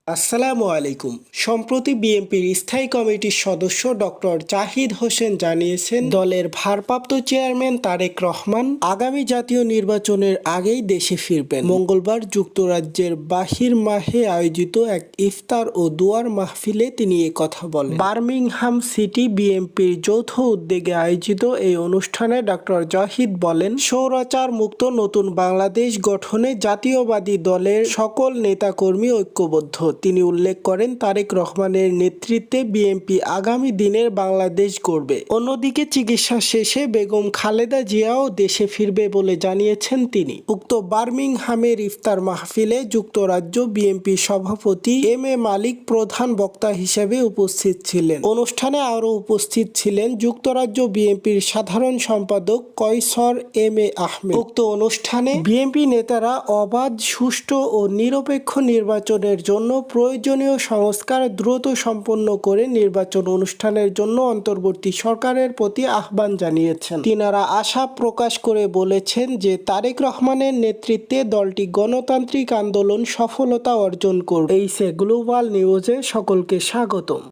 আসসালামু আলাইকুম। সম্প্রতি বিএনপির স্থায়ী কমিটির সদস্য ডক্টর জাহিদ হোসেন জানিয়েছেন, দলের ভারপ্রাপ্ত চেয়ারম্যান তারেক রহমান আগামী জাতীয় নির্বাচনের আগেই দেশে ফিরবেন। মঙ্গলবার যুক্তরাজ্যের বাহিরমাহে আয়োজিত এক ইফতার ও দোয়ার মাহফিলে তিনি কথা বলেন। বার্মিংহাম সিটি বিএনপির যৌথ উদ্যোগে আয়োজিত এই অনুষ্ঠানে ডক্টর জাহিদ বলেন, স্বৈরাচার মুক্ত নতুন বাংলাদেশ গঠনে জাতীয়বাদী দলের সকল নেতাকর্মী ঐক্যবদ্ধ। তিনি উল্লেখ করেন, তারেক রহমানের নেতৃত্বে বিএনপি আগামী দিনের বাংলাদেশ গড়বে। অন্যদিকে চিকিৎসা শেষে বেগম খালেদা জিয়াও দেশে ফিরবে বলে জানিয়েছেন তিনি। উক্ত বার্মিংহামের ইফতার মাহফিলে যুক্তরাজ্য বিএনপি সভাপতি এম.এ. মালিক প্রধান বক্তা হিসেবে উপস্থিত ছিলেন। অনুষ্ঠানে আরও উপস্থিত ছিলেন যুক্তরাজ্য বিএনপির সাধারণ সম্পাদক কয়সর এম.এ. আহমেদ। উক্ত অনুষ্ঠানে বিএনপি নেতারা অবাধ, সুষ্ঠু ও নিরপেক্ষ নির্বাচনের জন্য প্রয়োজনীয় সংস্কার দ্রুত সম্পন্ন করে নির্বাচন অনুষ্ঠানের জন্য অন্তর্বর্তী সরকারের প্রতি আহ্বান জানিয়েছেন। তিনারা আশা প্রকাশ করে বলেছেন যে তারেক রহমানের নেতৃত্বে দলটি গণতান্ত্রিক আন্দোলন সফলতা অর্জন করবে। এইসে গ্লোবাল নিউজে সকলকে স্বাগতম।